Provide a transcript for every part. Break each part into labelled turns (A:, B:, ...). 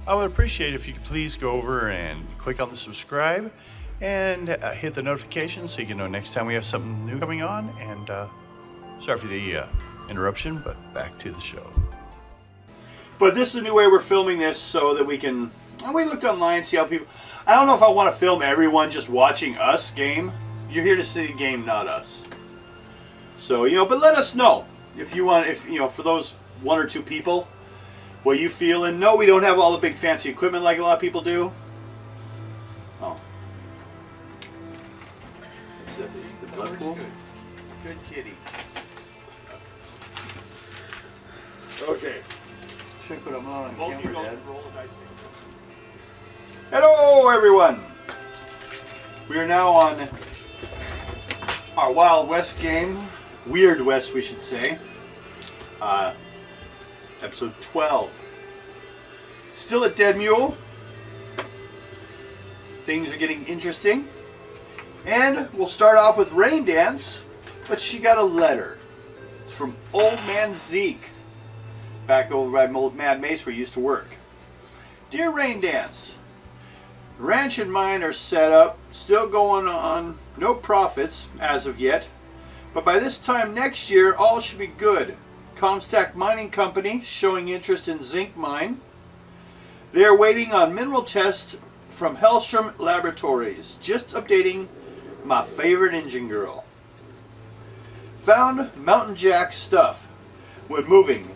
A: I would appreciate if you could please go over and click on the subscribe and hit the notification so you can know next time we have something new coming on. And sorry for the interruption, but back to the show. But this is a new way we're filming this so that we can... we looked online, see how people... I don't know if I want to film everyone just watching us game. You're here to see the game, not us. So, you know, but let us know if you want, for those one or two people, what you feel. And no, we don't have all the big fancy equipment like a lot of people do. Oh. Is that the blood pool? Good kitty. Okay. Should put them on camera, Dad. Hello, everyone. We are now on our Wild West game. Weird West, we should say. Episode 12. Still at Dead Mule. Things are getting interesting. And we'll start off with Rain Dance, but she got a letter. It's from Old Man Zeke, back over by Old Mad Mace where he used to work. Dear Rain Dance, the ranch and mine are set up, still going on, no profits as of yet, but by this time next year all should be good. Comstock Mining Company showing interest in zinc mine. They are waiting on mineral tests from Hellstrom Laboratories. Just updating my favorite engine girl. Found Mountain Jack stuff when moving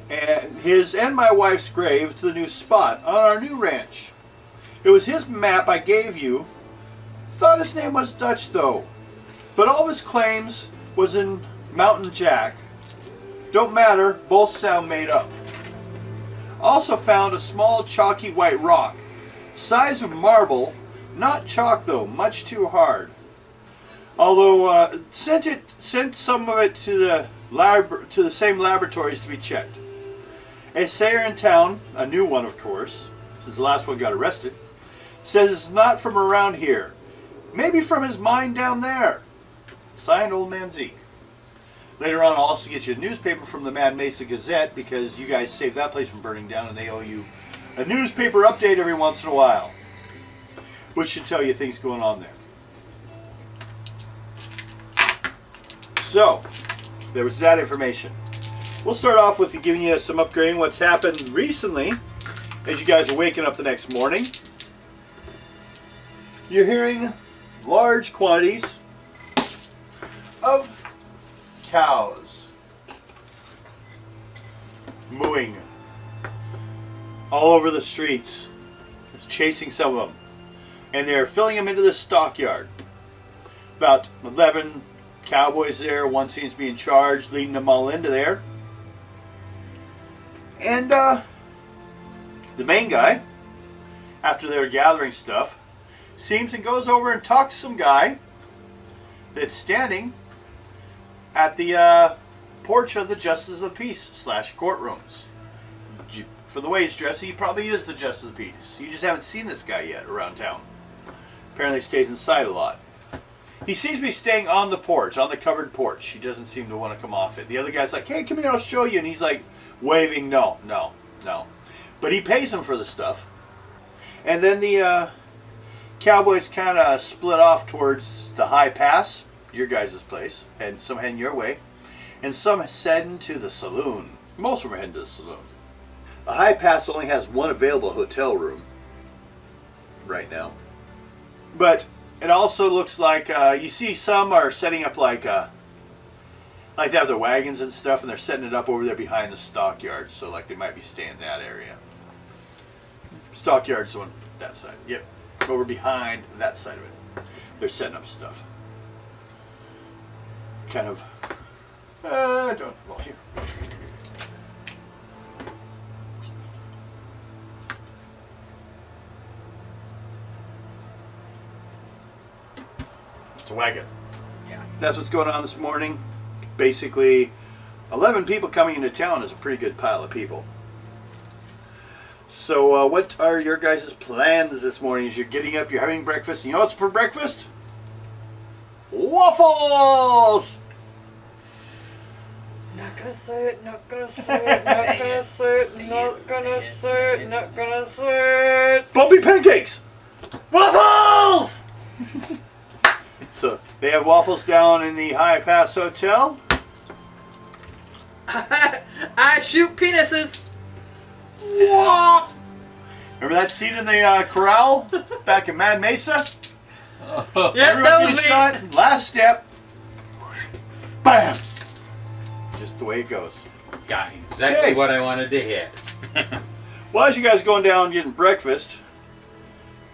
A: and his and my wife's grave to the new spot on our new ranch. It was his map I gave you. Thought his name was Dutch though, but all of his claims was in Mountain Jack. Don't matter, both sound made up. Also found a small chalky white rock, size of marble, not chalk though, much too hard. Although sent some of it to the same laboratories to be checked. A sayer in town, a new one of course, since the last one got arrested, says it's not from around here. Maybe from his mine down there. Signed, Old Man Zeke. Later on, I'll also get you a newspaper from the Mad Mesa Gazette because you guys saved that place from burning down and they owe you a newspaper update every once in a while, which should tell you things going on there. So, there was that information. We'll start off with giving you some upgrading what's happened recently as you guys are waking up the next morning. You're hearing large quantities of cows mooing all over the streets, chasing some of them, and they're filling them into the stockyard. About 11 cowboys there. One seems to be in charge, leading them all into there. And the main guy, after they're gathering stuff, seems and goes over and talks to some guy that's standing at the porch of the Justice of the Peace / courtrooms. For the way he's dressed, he probably is the Justice of the Peace. You just haven't seen this guy yet around town. Apparently stays inside a lot. He seems to be staying on the porch, on the covered porch. He doesn't seem to want to come off it. The other guy's like, hey, come here, I'll show you. And he's like waving, no. But he pays him for the stuff. And then the cowboys kind of split off towards the high pass, your guys' place, and some heading your way, and some heading to the saloon. Most of them are heading to the saloon. The high pass only has one available hotel room right now. But it also looks like, you see some are setting up like they have their wagons and stuff, and they're setting it up over there behind the stockyard, so like they might be staying in that area. Stockyard's on that side, yep. Over behind that side of it. They're setting up stuff. Kind of, well, here. It's a wagon. Yeah. That's what's going on this morning. Basically, 11 people coming into town is a pretty good pile of people. So what are your guys' plans this morning? As you're getting up, you're having breakfast. You know what's for breakfast? Waffles!
B: Not gonna say it, not gonna say it, not gonna say it, not gonna say it, not gonna say it.
A: Bumpy pancakes!
B: Waffles!
A: So, they have waffles down in the High Pass Hotel.
B: I shoot penises.
A: Remember that scene in the corral back in Mad Mesa?
C: Oh.
B: Yeah,
A: Everyone
B: that was
A: gets
B: me.
A: shot. Last step. Bam! Just the way it goes.
C: Got exactly
A: Okay.
C: what I wanted to hit.
A: Well, as you guys are going down getting breakfast,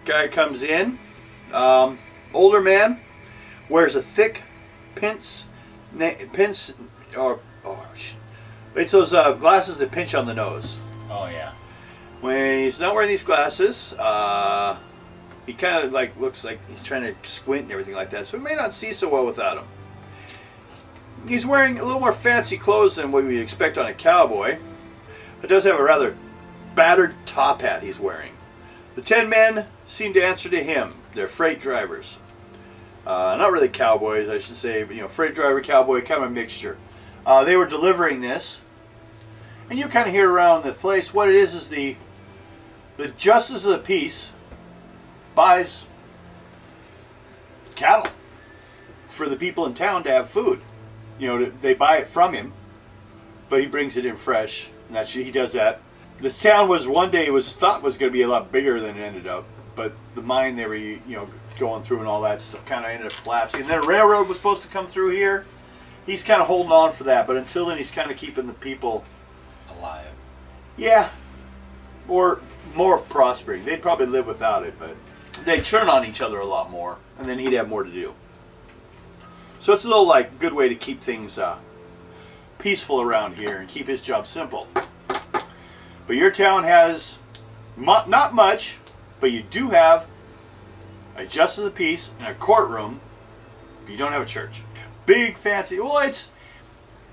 A: guy comes in, older man, wears a thick it's those glasses that pinch on the nose.
C: Oh yeah.
A: When he's not wearing these glasses, he kind of like looks like he's trying to squint and everything like that, so he may not see so well without them. He's wearing a little more fancy clothes than what we expect on a cowboy. It does have a rather battered top hat he's wearing. The 10 men seem to answer to him. They're freight drivers. Not really cowboys, I should say, but freight driver, cowboy, kind of a mixture. They were delivering this. And you kind of hear around the place what it is the Justice of the Peace buys cattle for the people in town to have food. They buy it from him, but he brings it in fresh. And he does that. This town one day thought was going to be a lot bigger than it ended up, but the mine they were going through and all that stuff kind of ended up collapsing. And then a railroad was supposed to come through here. He's kind of holding on for that, but until then he's kind of keeping the people
C: Alive.
A: Yeah, or more prospering. They'd probably live without it, but they'd turn on each other a lot more, and then he'd have more to do. So it's a little good way to keep things peaceful around here and keep his job simple. But your town has not much, but you do have a justice of the peace and a courtroom. But you don't have a church. Big fancy. Well,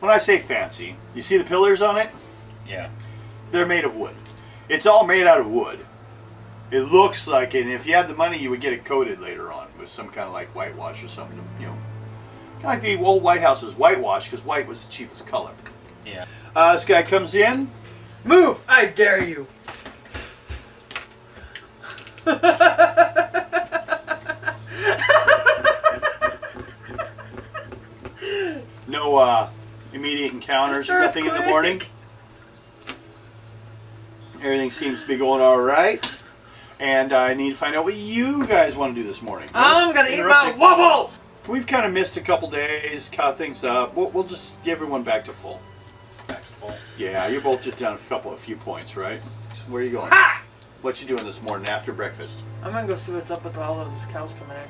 A: when I say fancy, you see the pillars on it?
C: Yeah.
A: They're made of wood. It's all made out of wood. It looks like it, and if you had the money, you would get it coated later on with some kind of whitewash or something. Kind of like the old White House was whitewashed because white was the cheapest color.
C: Yeah.
A: This guy comes in.
B: Move! I dare you.
A: No immediate encounters or nothing in the morning. Everything seems to be going all right. And I need to find out what you guys want to do this morning.
B: I'm gonna eat my waffles!
A: We've kind of missed a couple days, caught things up. We'll just get everyone back to full.
C: Back to full.
A: Yeah, you're both just down a few points, right? So where are you going?
B: Ha!
A: What you doing this morning after breakfast?
B: I'm gonna go see what's up with all those cows coming in.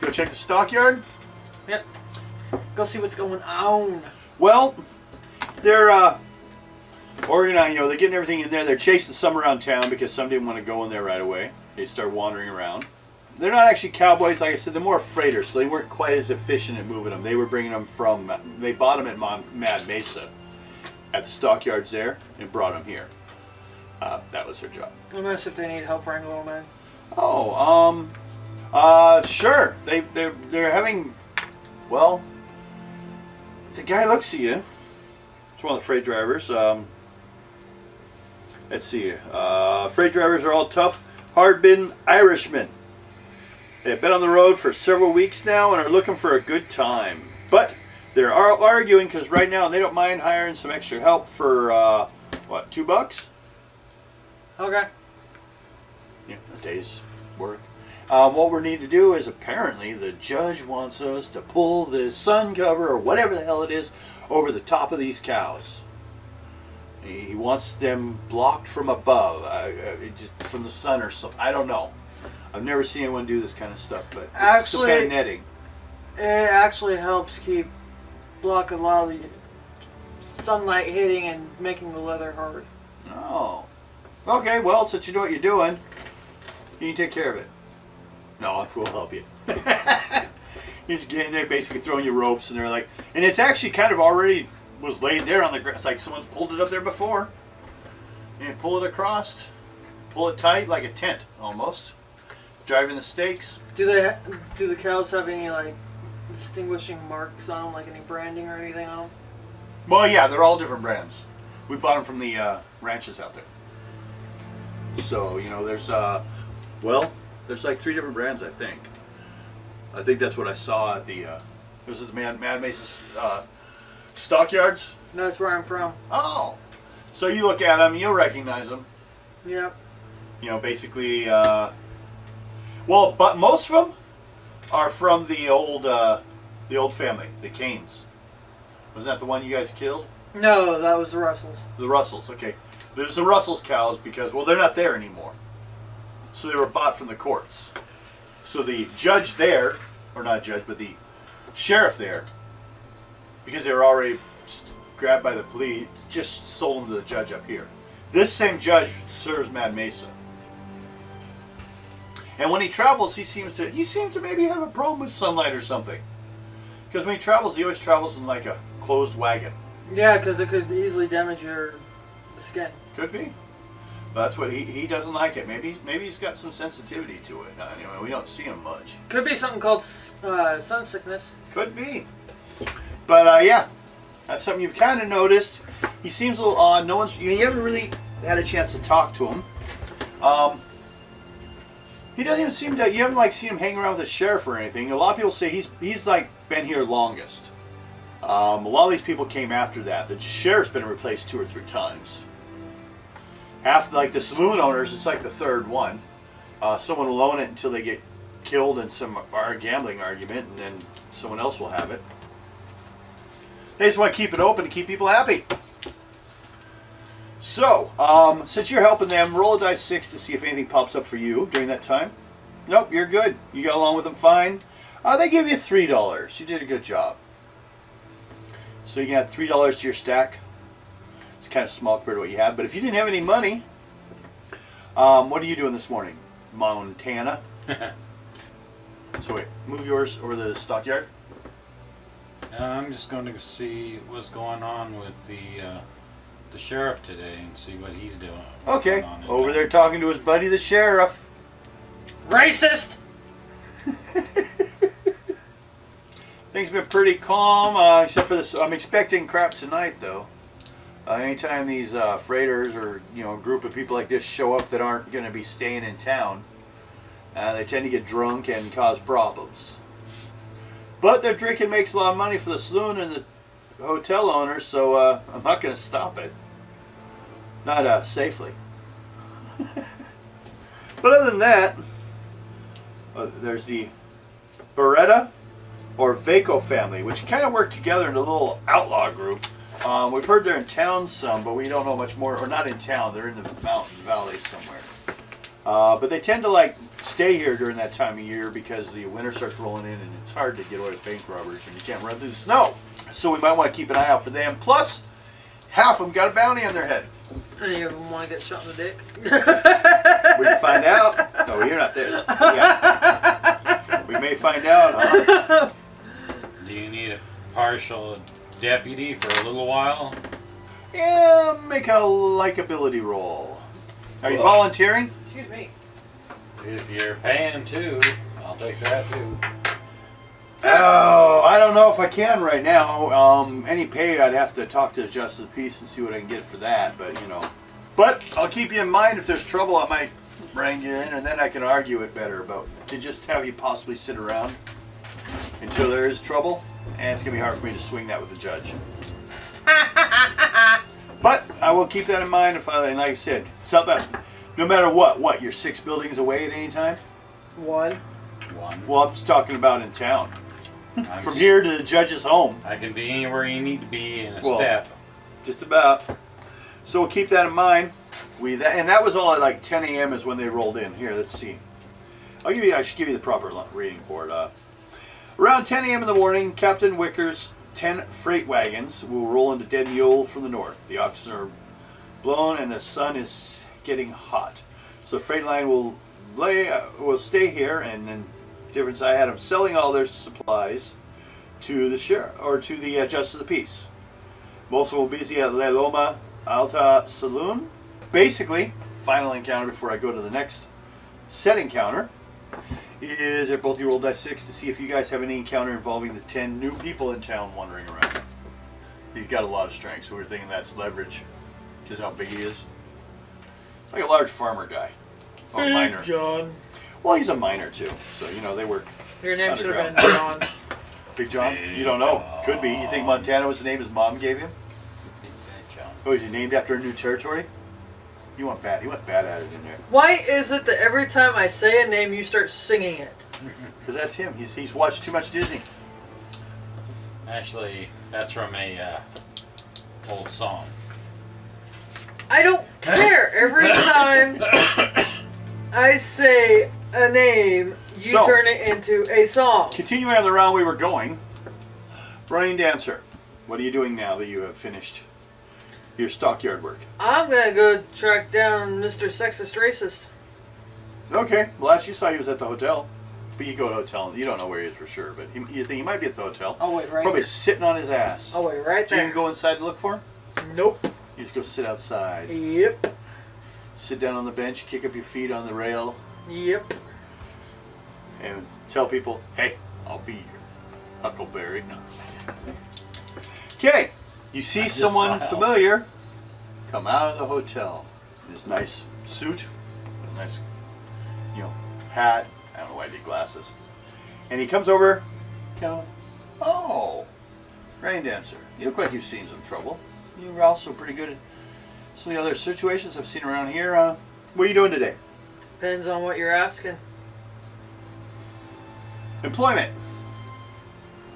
A: Go check the stockyard?
B: Yep. Go see what's going on.
A: Well, they're organizing, they're getting everything in there. They're chasing some around town because some didn't want to go in there right away. They start wandering around. They're not actually cowboys, like I said, they're more freighters, so they weren't quite as efficient at moving them. They were bringing them they bought them at Mad Mesa at the stockyards there and brought them here. That was their job.
B: Unless if they need help wrangling them in.
A: Oh, sure. They're having, well, the guy looks at you. It's one of the freight drivers. Let's see. Freight drivers are all tough, hard-bitten Irishmen. They've been on the road for several weeks now and are looking for a good time. But they're arguing because right now they don't mind hiring some extra help for, what, $2?
B: Okay.
A: Yeah, a day's work. What we need to do is apparently the judge wants us to pull the sun cover or whatever the hell it is over the top of these cows. He wants them blocked from above, just from the sun or something. I don't know. I've never seen anyone do this kind of stuff, but it's some kind of netting.
B: It actually helps block a lot of the sunlight hitting and making the leather hard.
A: Oh. Okay, well, since you know what you're doing, you can take care of it. No, we'll help you. He's getting there, basically throwing you ropes, and they're like, and it's actually kind of already was laid there on the ground. It's like someone's pulled it up there before. And pull it across, pull it tight like a tent, almost. Driving the stakes.
B: Do the cows have any distinguishing marks on them, like any branding or anything on them?
A: Well, yeah, they're all different brands. We bought them from the ranches out there. So, you know, there's like 3 different brands, I think. I think that's what I saw at the, was it the Mad Mesa's stockyards?
B: That's where I'm from.
A: Oh. So you look at them, you'll recognize them.
B: Yep.
A: You know, basically, well, but most of them are from the old family, the Canes. Was that the one you guys killed?
B: No, that was the Russells.
A: The Russells, okay. There's the Russells cows because, well, they're not there anymore. So they were bought from the courts. So the judge there, or not judge, but the sheriff there, because they were already grabbed by the police, just sold them to the judge up here. This same judge serves Mad Mesa. And when he travels, he seems to maybe have a problem with sunlight or something. Because when he travels, he always travels in like a closed wagon.
B: Yeah, because it could easily damage your skin.
A: Could be. That's what he doesn't like it. Maybe he's got some sensitivity to it. Anyway, we don't see him much.
B: Could be something called sun sickness.
A: Could be. But yeah, that's something you've kind of noticed. He seems a little odd. You haven't really had a chance to talk to him. He doesn't even seem to. You haven't like seen him hang around with the sheriff or anything. A lot of people say he's like been here longest. A lot of these people came after that. The sheriff's been replaced 2 or 3 times. After, like, the saloon owners, it's like the 3rd one. Someone will own it until they get killed in some gambling argument, and then someone else will have it. They just want to keep it open to keep people happy. So, since you're helping them, roll a dice 6 to see if anything pops up for you during that time. Nope, you're good. You got along with them fine. They give you $3. You did a good job. So you can add $3 to your stack. It's kind of small compared to what you have. But if you didn't have any money, what are you doing this morning? Montana? So wait, move yours over the stockyard.
C: I'm just going to see what's going on with the sheriff today and see what he's doing.
A: Okay, over there talking to his buddy the sheriff.
B: Racist!
A: Things have been pretty calm, except for this. I'm expecting crap tonight, though. Anytime these freighters or a group of people like this show up that aren't going to be staying in town, they tend to get drunk and cause problems. But their drinking makes a lot of money for the saloon and the hotel owners, so I'm not going to stop it. Not safely. But other than that, there's the Beretta or Vaco family, which kind of work together in a little outlaw group. We've heard they're in town some, but we don't know much more. Or not in town, they're in the mountain valley somewhere. But they tend to like stay here during that time of year because the winter starts rolling in and it's hard to get away with bank robbers and you can't run through the snow. So we might want to keep an eye out for them. Plus, half of them got a bounty on their head.
B: Any of them want to get shot in the dick?
A: We can find out. No, you're not there. Yeah. We may find out, huh?
C: Do you need a partial deputy for a little while?
A: Yeah, make a likability roll. Are you volunteering?
B: Excuse me.
C: If you're paying too, I'll take that too.
A: Oh, I don't know if I can right now. Any pay, I'd have to talk to the Justice of the Peace and see what I can get for that. But but I'll keep you in mind. If there's trouble, I might bring you in, and then I can argue it better about to just have you possibly sit around until there is trouble, and it's gonna be hard for me to swing that with the judge. But I will keep that in mind. And like I said, it's not that. No matter what, you're 6 buildings away at any time.
B: One.
A: Well, I'm just talking about in town. From here to the judge's home.
C: I can be anywhere you need to be in a
A: Well,
C: step.
A: Just about. So we'll keep that in mind. And that was all at like 10 a.m. is when they rolled in. Here, let's see. I should give you the proper reading board. Around 10 a.m. in the morning, Captain Wicker's 10 freight wagons will roll into Dead Mule from the north. The oxen are blown and the sun is getting hot. So the freight line will stay here, and then difference I had them selling all their supplies to the sheriff or to the Justice of the Peace. Most of them will be busy at La Loma Alta Saloon. Basically, final encounter before I go to the next set encounter is at both you roll dice 6 to see if you guys have any encounter involving the 10 new people in town wandering around. He's got a lot of strength, so we're thinking that's leverage, just how big he is. It's like a large farmer guy. Or miner.
B: John.
A: Well, he's a miner too, so you know they work.
B: Your name should have
A: underground.
B: been John.
A: Big John? You don't know. Could be. You think Montana was the name his mom gave him?
C: John.
A: Oh, is he named after a new territory? You went bad. He went bad at it in there.
B: Why is it that every time I say a name, you start singing it?
A: Because that's him. He's watched too much Disney.
C: Actually, that's from a old song.
B: I don't care. Every time I say a name, you
A: So-
B: turn it into a song.
A: Continuing on the round we were going, Rain Dancer, what are you doing now that you have finished your stockyard work?
B: I'm gonna go track down Mr. Sexist Racist.
A: Okay, last you saw he was at the hotel. But you go to the hotel, and you don't know where he is for sure, but you think he might be at the hotel.
B: Oh wait, right
A: Probably
B: here.
A: sitting on his ass.
B: Oh wait, right
A: Do you
B: there.
A: even go inside to look for him?
B: Nope.
A: You just go sit outside.
B: Yep.
A: Sit down on the bench, kick up your feet on the rail,
B: Yep.
A: and tell people, hey, I'll be your Huckleberry. Okay, you see
C: I just
A: someone
C: smiled.
A: familiar come out of the hotel in his nice suit, nice, hat. I don't know why I did glasses. And he comes over, oh, Rain Dancer, you look like you've seen some trouble. You're also pretty good at some of the other situations I've seen around here. What are you doing today?
B: Depends on what you're asking.
A: Employment.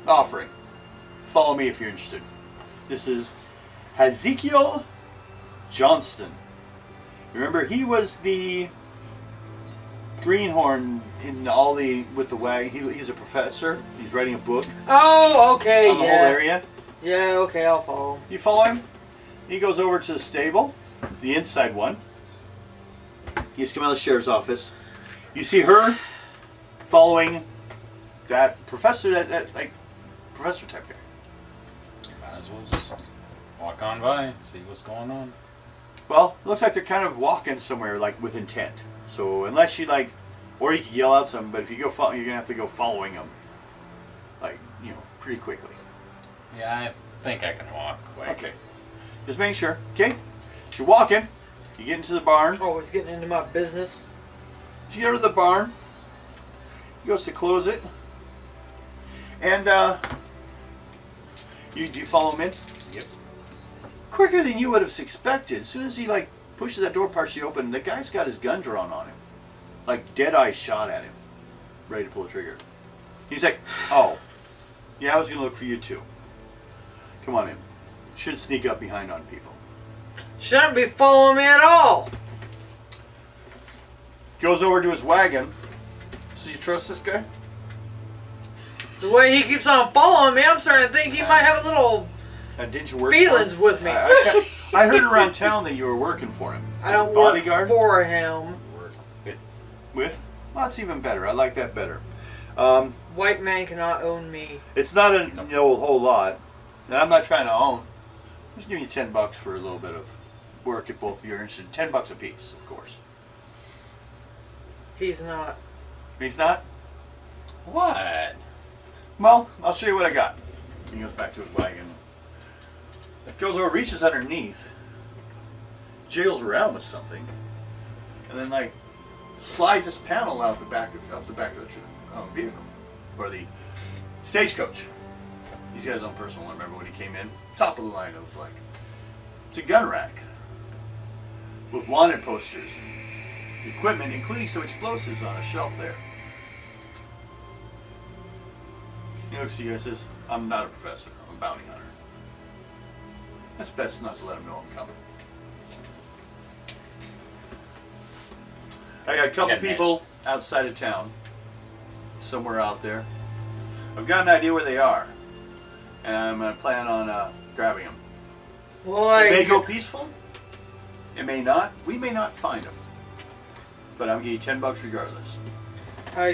A: Offering. Follow me if you're interested. This is Hezekiel Johnston. Remember, he was the greenhorn in all the with the wagon. He's a professor. He's writing a book
B: Oh, okay,
A: on the whole
B: yeah.
A: area.
B: Yeah, okay, I'll follow him.
A: You follow him? He goes over to the stable, the inside one. He's come out of the sheriff's office. You see her following that professor, that like professor type guy.
C: Might as well just walk on by, see what's going on.
A: Well, it looks like they're kind of walking somewhere like with intent. So unless you like, or you could yell out something, but if you go follow, you're gonna have to go following them, like pretty quickly.
C: Yeah, I think I can walk quick.
A: Okay, just making sure. Okay, as you're walking, you get into the barn.
B: Oh, he's getting into my business.
A: As you get over to the barn, he goes to close it, and you follow him in.
C: Yep.
A: Quicker than you would have expected. As soon as he like pushes that door partially open, the guy's got his gun drawn on him, like dead eye shot at him, ready to pull the trigger. He's like, "Oh, yeah, I was gonna look for you too. Come on in. Shouldn't sneak up behind on people."
B: Shouldn't be following me at all.
A: Goes over to his wagon. So you trust this guy?
B: The way he keeps on following me, I'm starting to think he might have a little
A: Didn't you work
B: feelings
A: for him?
B: with me.
A: I heard around town that you were working for him.
B: I
A: As a
B: don't work
A: bodyguard
B: for him.
C: Work with
A: with. Well, that's even better. I like that better.
B: White man cannot own me.
A: It's not a whole lot, and I'm not trying to own. I'm just giving you $10 for a little bit of work if both of you are interested. $10 a piece, of course.
B: He's not.
A: He's not?
C: what?
A: Well, I'll show you what I got. He goes back to his wagon. Goes over, reaches underneath, jiggles around with something, and then like slides this panel out the back of the vehicle or the stagecoach. He's got his own personal one. Remember when he came in? Top of the line of like, it's a gun rack with wanted posters, equipment, including some explosives on a shelf there. He looks at you and says, "I'm not a professor. I'm a bounty hunter. That's best not to let him know I'm coming." I got a couple
C: Yeah,
A: people outside of town, somewhere out there. I've got an idea where they are, and I'm going to plan on grabbing them.
B: Well,
A: It may
B: I
A: go peaceful. It may not. We may not find them. But I'm going to give you $10 regardless.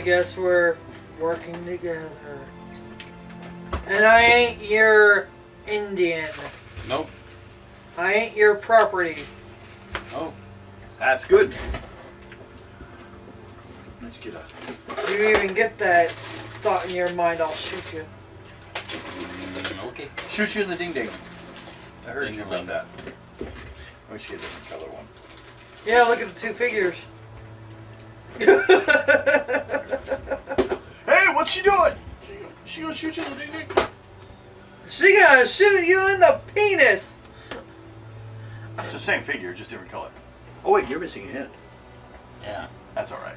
B: guess we're working together. And I ain't your Indian.
C: Nope.
B: I ain't your property.
C: Oh,
A: That's good. Let's get up.
B: If you even get that thought in your mind, I'll shoot you.
C: okay.
A: Shoot you in the ding ding. I heard you about
C: Ding-a-ling.
A: that. We should get a different color one.
B: Yeah, look at the two figures.
A: Hey, what's she doing? She gonna shoot you in the ding ding?
B: She gonna shoot you in the penis.
A: It's the same figure, just different color. Oh wait, you're missing a hand.
C: Yeah.
A: That's all right.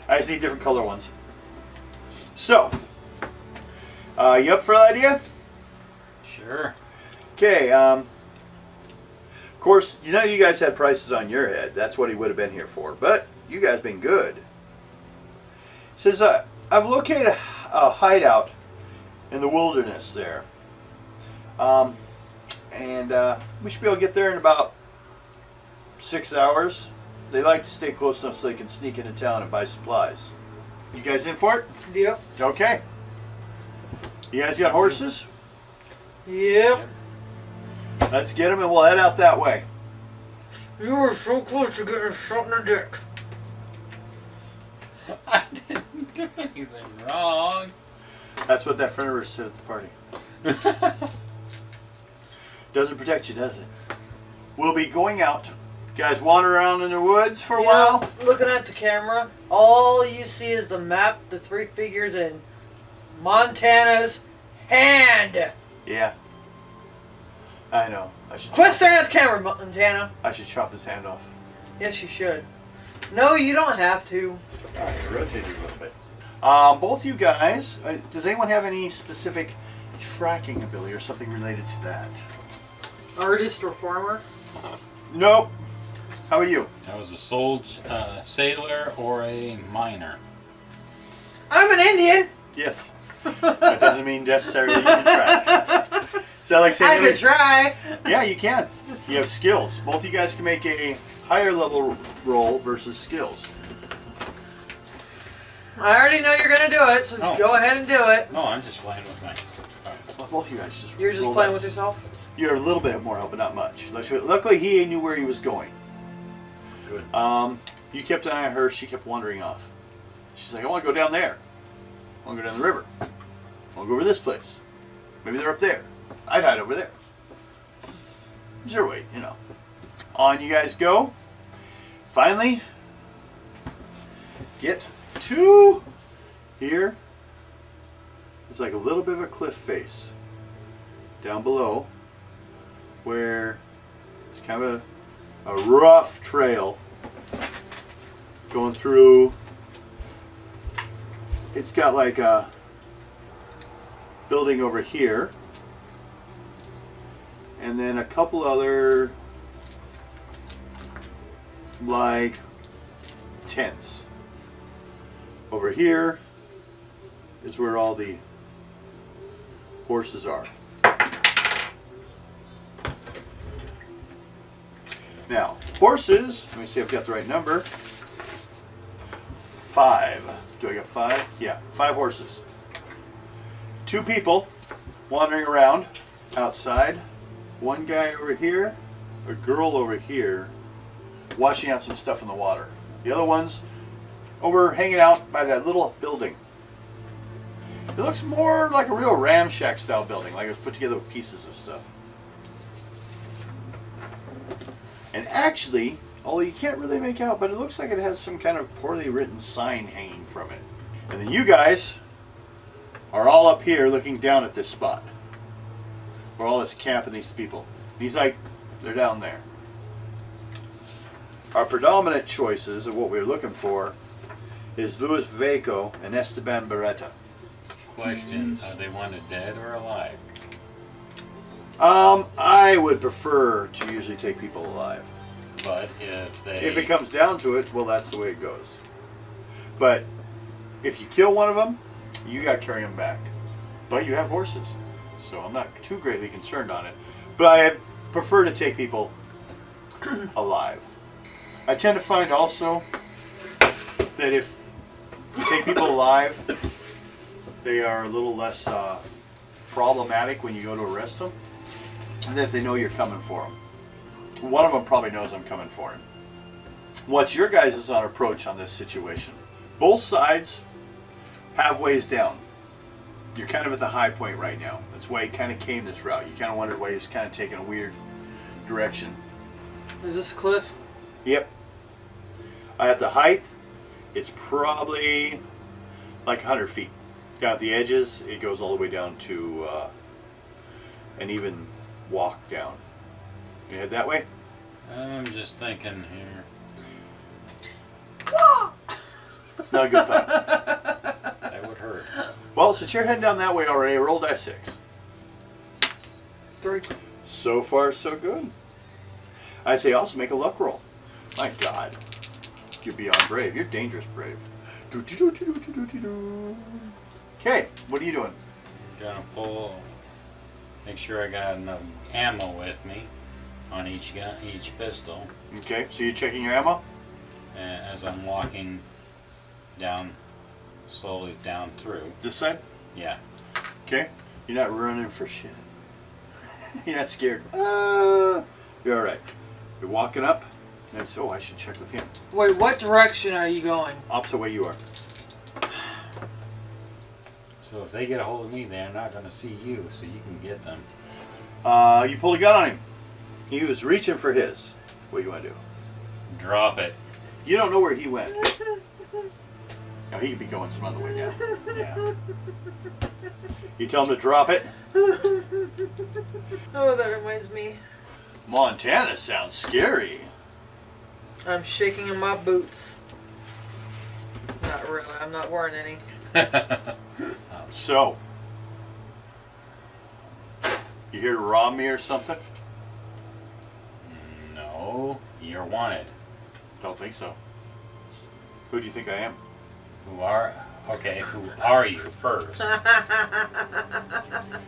A: I just need different color ones. So, you up for the idea?
C: Sure.
A: Okay. Of course, you know you guys had prices on your head. That's what he would have been here for. But you guys been good. Says I've located a hideout in the wilderness there, and we should be able to get there in about 6 hours. They like to stay close enough so they can sneak into town and buy supplies. You guys in for it?
B: Yep.
A: Okay. You guys got horses?
B: Yep.
A: Let's get them and we'll head out that way.
B: You were so close to getting shot in the dick.
C: I didn't do anything wrong.
A: That's what that friend of hers said at the party. Doesn't protect you, does it? We'll be going out. You guys wander around in the woods for a while.
B: Looking at the camera, all you see is the map, the three figures, and Montana's hand.
A: Yeah. I know. I should
B: Quit staring at the camera, Montana.
A: I should chop his hand off.
B: Yes, you should. No, you don't have to.
A: Alright, rotate it a little bit. Both you guys, does anyone have any specific tracking ability or something related to that?
B: Artist or farmer?
A: Nope. How about you?
C: I was a sailor or a miner.
B: I'm an Indian.
A: Yes. That doesn't mean necessarily you can track. Is that like
B: I
A: saying
B: could try.
A: Yeah, you can. You have skills. Both you guys can make a higher level roll versus skills.
B: I already know you're gonna do it, so
C: Oh.
B: go ahead and do it.
C: No, I'm just playing with my.
A: Well, both of you guys just
B: You're just
A: roll
B: playing
A: dice.
B: with yourself.
A: You're a little bit more help, but not much. Luckily, he knew where he was going.
C: Good.
A: You kept an eye on her. She kept wandering off. She's like, I want to go down there. I want to go down the river. I want to go over this place. Maybe they're up there. I'd hide over there. It's your way, you know. On you guys go. Finally, get to here. It's like a little bit of a cliff face down below where it's kind of a rough trail going through. It's got like a building over here and then a couple other like tents. Over here is where all the horses are. Now, horses, let me see if I've got the right number. 5. Do I got 5? Yeah, 5 horses. 2 people wandering around outside. One guy over here, a girl over here, washing out some stuff in the water. The other one's over hanging out by that little building. It looks more like a real ramshack style building, like it was put together with pieces of stuff. And actually, although you can't really make out, but it looks like it has some kind of poorly written sign hanging from it. And then you guys are all up here looking down at this spot where all this camp and these people. And he's like, they're down there. Our predominant choices of what we're looking for is Luis Veco and Esteban Beretta.
C: Question: are they wanted dead or alive?
A: I would prefer to usually take people alive.
C: But if they.
A: If it comes down to it, well, that's the way it goes. But if you kill one of them, you got to carry them back. But you have horses, so I'm not too greatly concerned on it. But I prefer to take people alive. I tend to find also that if you take people alive, they are a little less problematic when you go to arrest them, and if they know you're coming for them. One of them probably knows I'm coming for him. What's your guys' approach on this situation? Both sides have ways down. You're kind of at the high point right now. That's why you kind of came this route. You kind of wondered why you're just kind of taking a weird direction.
B: Is this a cliff?
A: Yep. At the height, it's probably like 100 feet. Down at the edges, it goes all the way down to an even walk down. You head that way?
C: I'm just thinking here.
A: Not a good thought.
C: That would hurt.
A: Well, since you're heading down that way already, roll die 6.
B: 3.
A: So far, so good. I say also make a luck roll. My God. You're beyond brave. You're dangerous brave. Okay, what are you doing?
C: Gonna pull. Make sure I got enough ammo with me on each gun, each pistol,
A: Okay, so you're checking your ammo?
C: as I'm walking down, slowly down through.
A: This side?
C: Yeah.
A: Okay. You're not running for shit. You're not scared. You're alright. You're walking up. And so I should check with him.
B: Wait, what direction are you going?
A: Opposite way you are.
C: So if they get a hold of me, they're not gonna see you, so you can get them.
A: You pulled a gun on him. He was reaching for his. What do you want to do?
C: Drop it.
A: You don't know where he went. Now he could be going some other way now.
C: Yeah.
A: You tell him to drop it.
B: Oh, that reminds me.
A: Montana sounds scary.
B: I'm shaking in my boots. Not really. I'm not wearing any.
A: So, you here to rob me or something?
C: No, you're wanted.
A: Don't think so. Who do you think I am?
C: Who are? Okay, who are you first?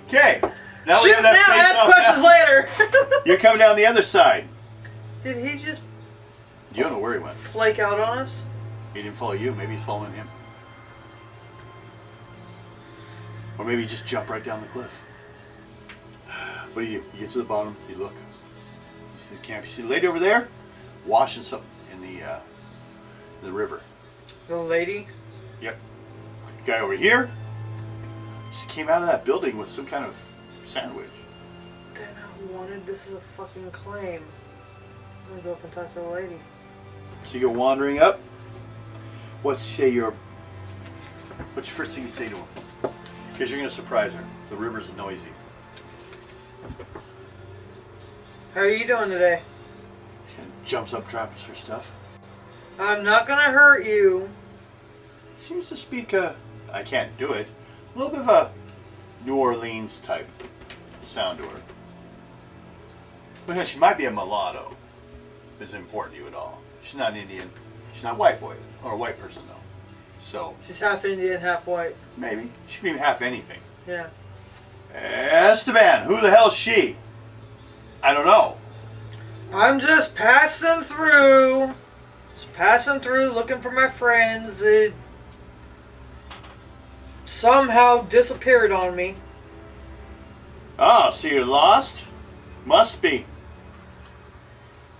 A: Okay. Now we
B: Shoot
A: have
B: now,
A: that
B: ask questions later.
A: You're coming down the other side.
B: Did he just
A: You don't know where he went.
B: flake out on us?
A: He didn't follow you. Maybe he's following him. Or maybe you just jump right down the cliff. What do? You get to the bottom, you look. You see the camp. You see the lady over there washing something in the river.
B: The lady?
A: Yep. Guy over here just came out of that building with some kind of sandwich.
B: They're not wanted. This is a fucking claim. I'm gonna go up and talk to the lady.
A: So you go wandering up. What's your first thing you say to him? Because you're going to surprise her. The river's noisy.
B: How are you doing today?
A: She kind of jumps up, drops her stuff.
B: I'm not gonna hurt you.
A: Seems to speak I can't do it, a little bit of a New Orleans type sound to her. Because she might be a mulatto. Isn't important to you at all. She's not Indian. She's not white boy or a white person though. So
B: She's half Indian, half white.
A: maybe she could be half anything.
B: Yeah.
A: Esteban, who the hell's she? I don't know.
B: I'm just passing through. Just passing through looking for my friends. It somehow disappeared on me.
A: Oh, so you're lost? Must be.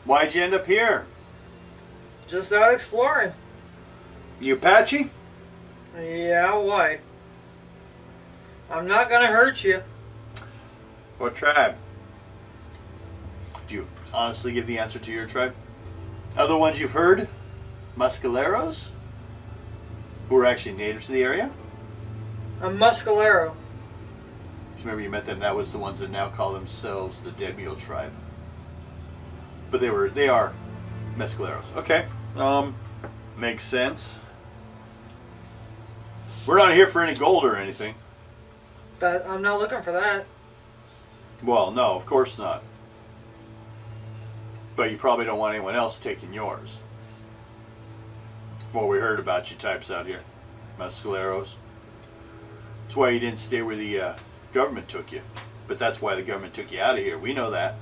A: Why'd you end up here?
B: Just out exploring.
A: You Apache?
B: Yeah, why? I'm not gonna hurt you.
A: What tribe? Do you honestly give the answer to your tribe? Other ones you've heard? Muscaleros? Who are actually natives to the area?
B: I'm Muscalero.
A: Remember you met them, that was the ones that now call themselves the Dead Mule tribe. But they are Mescaleros. Okay. Makes sense. We're not here for any gold or anything.
B: I'm not looking for that.
A: Well, no, of course not. But you probably don't want anyone else taking yours. Well, we heard about you types out here. Mescaleros. That's why you didn't stay where the government took you. But that's why the government took you out of here. We know that.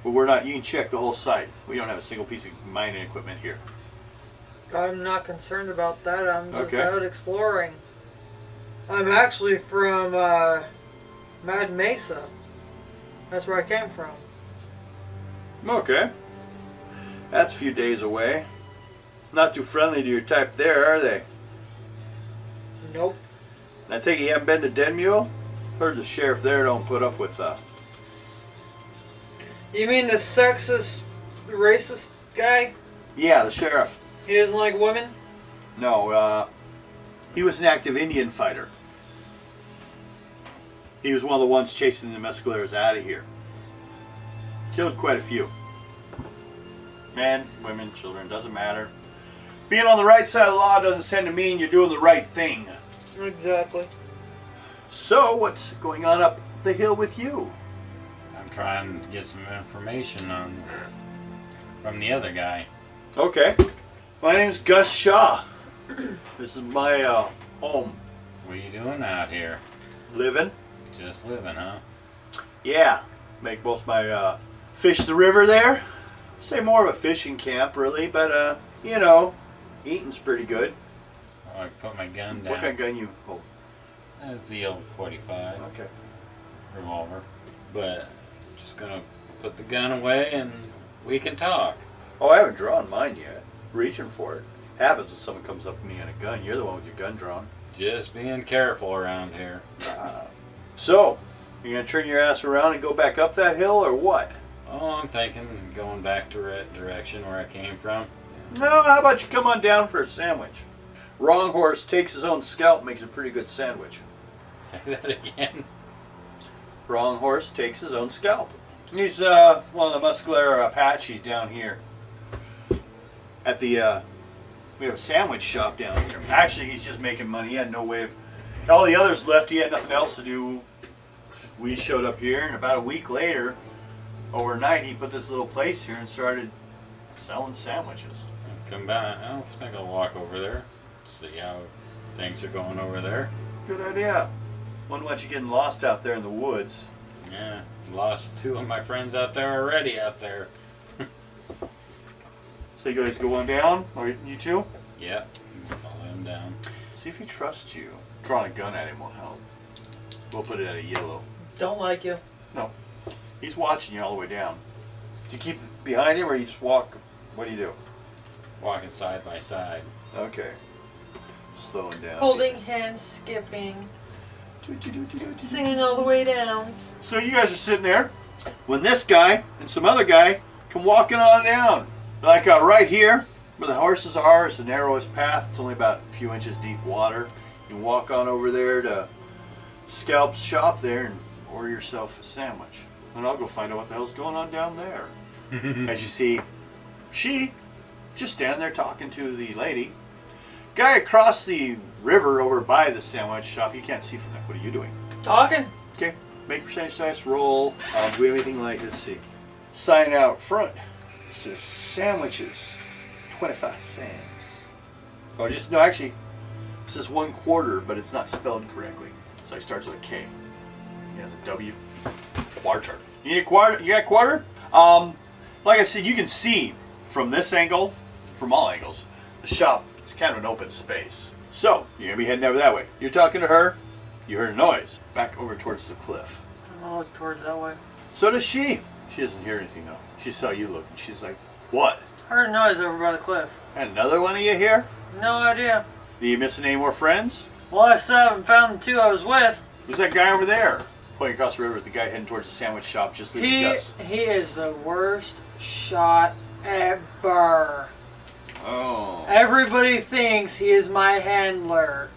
A: But we're not, you can check the whole site. We don't have a single piece of mining equipment here.
B: I'm not concerned about that. I'm just
A: Okay.
B: out exploring. I'm actually from Mad Mesa. That's where I came from.
A: Okay. That's a few days away. Not too friendly to your type there, are they?
B: Nope.
A: I take it you haven't been to Denmule? Heard the sheriff there don't put up with
B: You mean the sexist, racist guy?
A: Yeah, the sheriff.
B: He doesn't like women?
A: No, he was an active Indian fighter. He was one of the ones chasing the mescaleros out of here. Killed quite a few. Men, women, children, doesn't matter. Being on the right side of the law doesn't tend to mean you're doing the right thing.
B: Exactly.
A: So, what's going on up the hill with you?
C: I'm trying to get some information from the other guy.
A: Okay. My name's Gus Shaw. This is my home.
C: What are you doing out here?
A: Living.
C: Just living, huh?
A: Yeah. Make most of my fish the river there. Say more of a fishing camp, really, but you know, eating's pretty good.
C: Oh, I put my gun down.
A: What kind of gun you hold?
C: That's the L45
A: Okay.
C: revolver. But just gonna put the gun away and we can talk.
A: Oh, I haven't drawn mine yet. Reaching for it. Happens when someone comes up to me in a gun. You're the one with your gun drawn.
C: Just being careful around here.
A: So, you gonna turn your ass around and go back up that hill, or what?
C: Oh, I'm thinking going back to that direction where I came from.
A: No, how about you come on down for a sandwich? Wrong horse takes his own scalp, makes a pretty good sandwich.
C: Say that again.
A: Wrong horse takes his own scalp. He's one of the muscular Apaches down here. At the, we have a sandwich shop down here. Actually, he's just making money. He had no way of... All the others left. He had nothing else to do. We showed up here, and about a week later, overnight, he put this little place here and started selling sandwiches.
C: Come back. I don't think I'll walk over there. See how things are going over there.
A: Good idea. Wouldn't want you getting lost out there in the woods.
C: Yeah, lost two of my friends out there already out there.
A: So you guys go on down, or you two?
C: Yep, follow him down.
A: See if he trusts you. Drawing a gun at him will help. We'll put it at a yellow.
B: Don't like you.
A: No. He's watching you all the way down. Do you keep behind him or you just walk? What do you do?
C: Walking side by side.
A: Okay. Slowing down.
B: Holding hands, skipping, singing all the way down.
A: So you guys are sitting there when this guy and some other guy come walking on down. Like right here where the horses are is the narrowest path. It's only about a few inches deep water. You walk on over there to Scalp's shop there and order yourself a sandwich. And I'll go find out what the hell's going on down there. As you see, she just standing there talking to the lady. Guy across the river over by the sandwich shop, you can't see from there. What are you doing?
B: Talking?
A: Okay, make percentage dice roll. Do we have anything like, let's see. Sign out front. It says sandwiches, 25 cents. Oh, just, no, actually, it says 1/4, but it's not spelled correctly. So it starts with a K. Yeah, the W. Quarter. You need a quarter? You got a quarter? Like I said, you can see from this angle, from all angles, the shop is kind of an open space. So, you're going to be heading over that way. You're talking to her, you heard a noise. Back over towards the cliff.
B: I'm gonna look towards that way.
A: So does she. She doesn't hear anything though. She saw you look and she's like, what?
B: Heard a noise over by the cliff.
A: And another one of you here?
B: No idea.
A: Are you missing any more friends?
B: Well, I still haven't found the two I was with.
A: Who's that guy over there? Pointing across the river at the guy heading towards the sandwich shop, just leaving Gus.
B: He is the worst shot ever.
A: Oh.
B: Everybody thinks he is my handler.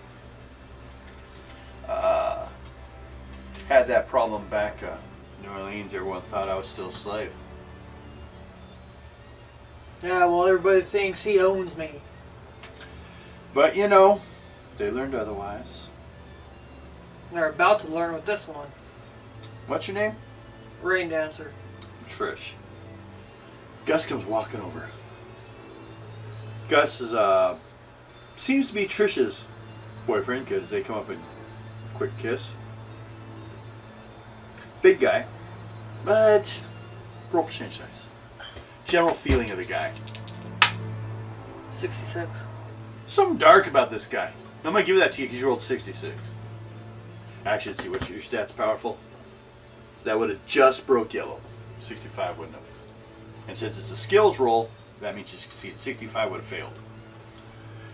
A: Had that problem back New Orleans. Everyone thought I was still a slave.
B: Yeah, well, everybody thinks he owns me.
A: But you know, they learned otherwise.
B: They're about to learn with this one.
A: What's your name?
B: Rain Dancer.
A: Trish. Gus comes walking over. Gus is seems to be Trish's boyfriend because they come up and quick kiss. Big guy, but roll percentage dice. General feeling of the guy.
B: 66.
A: Something dark about this guy. I'm gonna give that to you because you rolled 66. Actually, let's see what's your stats powerful. That would have just broke yellow. 65 wouldn't have. And since it's a skills roll, that means you succeed. 65 would have failed.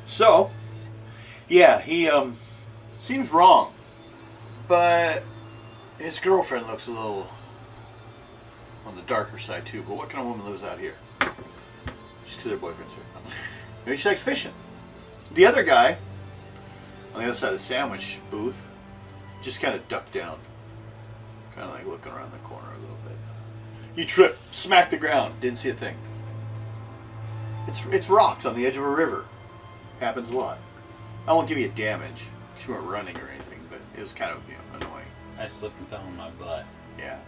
A: So, yeah, he Seems wrong. But his girlfriend looks a little on the darker side too. But what kind of woman lives out here? Just because their boyfriend's here. Maybe she likes fishing. The other guy on the other side of the sandwich booth just kind of ducked down. Kind of like looking around the corner a little bit. You trip, smack the ground, didn't see a thing. It's rocks on the edge of a river. Happens a lot. I won't give you damage. You weren't running or anything, but it was kind of annoying.
C: I slipped and fell on my butt.
A: Yeah.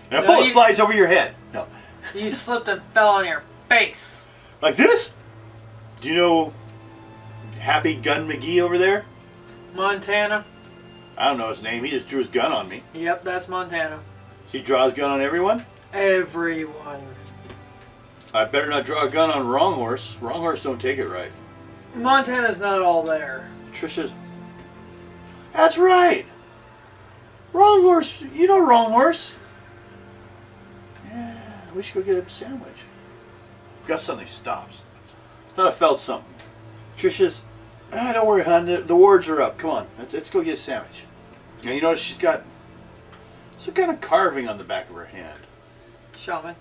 A: And a bullet flies over your head. No.
B: You slipped and fell on your face.
A: Like this? Do you know Happy Gun McGee over there?
B: Montana.
A: I don't know his name. He just drew his gun on me.
B: Yep, that's Montana.
A: So he draws his gun on everyone?
B: Everyone.
A: I better not draw a gun on Wrong Horse. Wrong Horse don't take it right.
B: Montana's not all there.
A: Trisha's... That's right! Wrong Horse. You know Wrong Horse. Yeah, we should go get a sandwich. Gus suddenly stops. Thought I felt something. Trisha's... don't worry, hon. The wards are up. Come on. Let's go get a sandwich. And you notice she's got some kind of carving on the back of her hand.
B: Shaman.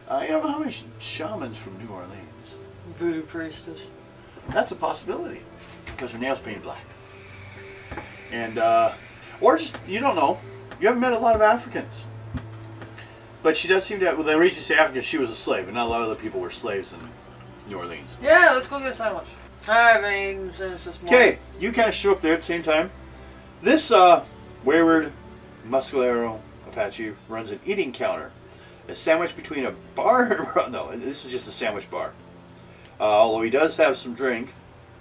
A: You don't know how many shamans from New Orleans.
B: Voodoo priestess.
A: That's a possibility. Because her nails painted black. And, or just, you don't know. You haven't met a lot of Africans. But she does seem to have, well, the reason you say African, she was a slave, and not a lot of other people were slaves in New Orleans.
B: Yeah, let's go get a sandwich. I haven't eaten since this morning.
A: Okay, you kind of show up there at the same time. This wayward Muscalero Apache runs an eating counter. A sandwich between a bar and... No, this is just a sandwich bar. Although he does have some drink.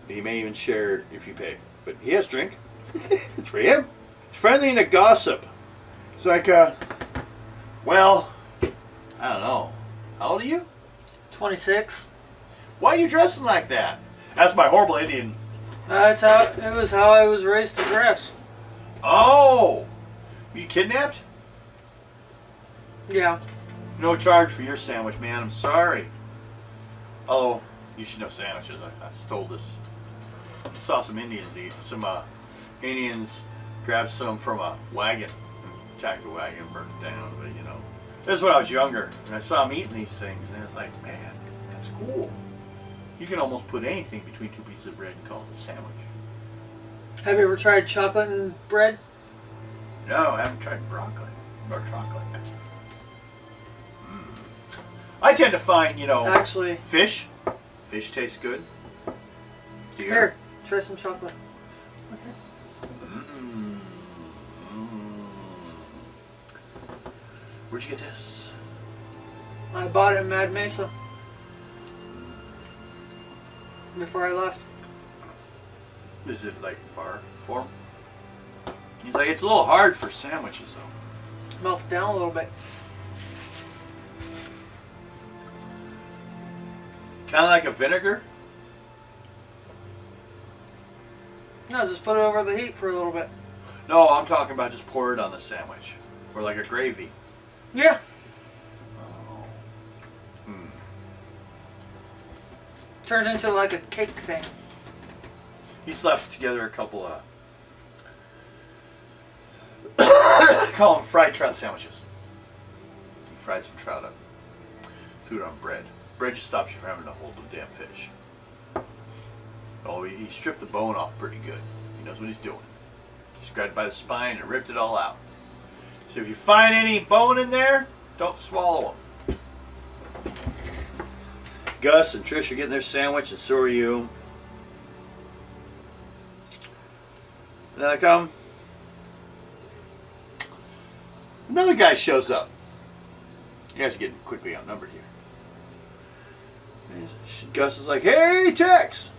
A: He may even share if you pay. But he has drink. It's for him. He's friendly and a gossip. It's like, well, I don't know. How old are you?
B: 26.
A: Why are you dressing like that? That's my horrible Indian.
B: That's how it was. How I was raised to dress.
A: Oh! You kidnapped?
B: Yeah.
A: No charge for your sandwich, man. I'm sorry. Oh, you should know sandwiches. I stole this. Saw some Indians eat. Some Indians grabbed some from a wagon, attacked the wagon, burnt it down. But you know, this is when I was younger, and I saw them eating these things, and I was like, man, that's cool. You can almost put anything between two pieces of bread and call it a sandwich.
B: Have you ever tried chocolate and bread?
A: No, I haven't tried broccoli or chocolate. I tend to find, you know,
B: Actually,
A: fish. Fish tastes good. Do you
B: here, try some chocolate.
A: Where'd you get this?
B: I bought it in Mad Mesa before I left.
A: Is it like bar form? He's like, it's a little hard for sandwiches though.
B: Melt it down a little bit.
A: Kind of like a vinegar?
B: No, just put it over the heat for a little bit.
A: No, I'm talking about just pour it on the sandwich. Or like a gravy.
B: Yeah.
A: Oh.
B: Turns into like a cake thing.
A: He slaps together a couple of call them fried trout sandwiches. He fried some trout up. Threw it on bread. Bread just stops you from having to hold the damn fish. Oh, he stripped the bone off pretty good. He knows what he's doing. Just grabbed it by the spine and ripped it all out. So if you find any bone in there, don't swallow them. Gus and Trish are getting their sandwich, and so are you. And then I come. Another guy shows up. You guys are getting quickly outnumbered here. Gus is like, hey, Tex.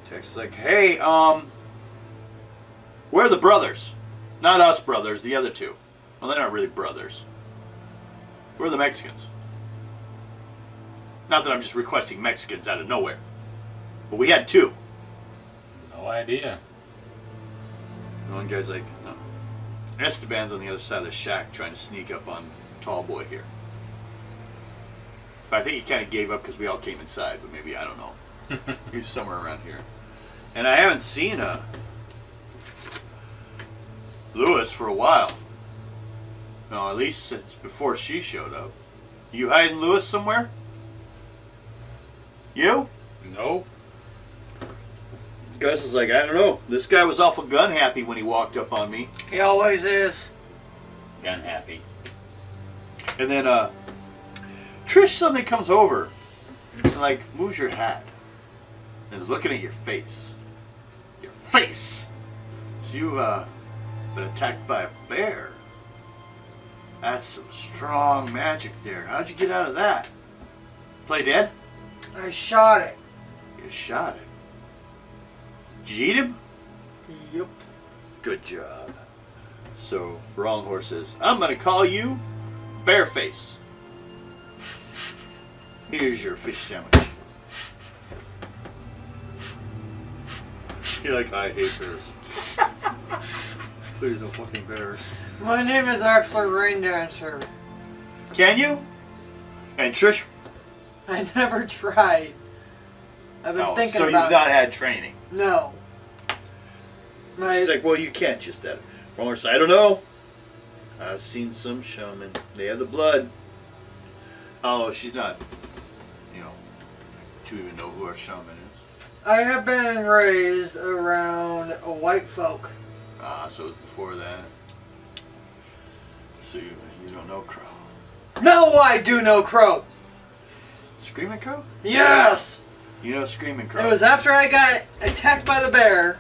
A: Tex is like, hey, where are the brothers? Not us brothers, the other two. Well, they're not really brothers. Where are the Mexicans? Not that I'm just requesting Mexicans out of nowhere. But we had two.
C: No idea.
A: And one guy's like, no. Esteban's on the other side of the shack trying to sneak up on Tall Boy here. But I think he kind of gave up because we all came inside, but maybe, I don't know. He was somewhere around here. And I haven't seen Lewis for a while. No, at least it's before she showed up. You hiding Lewis somewhere? You?
C: Nope.
A: Gus is like, I don't know. This guy was awful gun happy when he walked up on me.
B: He always is.
C: Gun happy.
A: And then Trish suddenly comes over and like moves your hat and is looking at your face. Your face. So you've been attacked by a bear. That's some strong magic there. How'd you get out of that? Play dead?
B: I shot it.
A: You shot it. Did you eat him?
B: Yup.
A: Good job. So Wrong Horse says, I'm gonna call you Bearface. Here's your fish sandwich. You're like, I hate bears. Please, no fucking bears.
B: My name is actually Rain Dancer.
A: Can you? And Trish?
B: I never tried. I've been thinking
A: so
B: about
A: you've not had training.
B: No.
A: She's like, well, you can't just that. Wrong Horse, I don't know. I've seen some shaman. They have the blood. Oh, she's not, do you even know who our shaman is?
B: I have been raised around white folk.
A: Ah, so it was before that. So you don't know Crow.
B: No, I do know Crow.
A: Screaming Crow?
B: Yes.
A: You know Screaming Crow.
B: It was after I got attacked by the bear.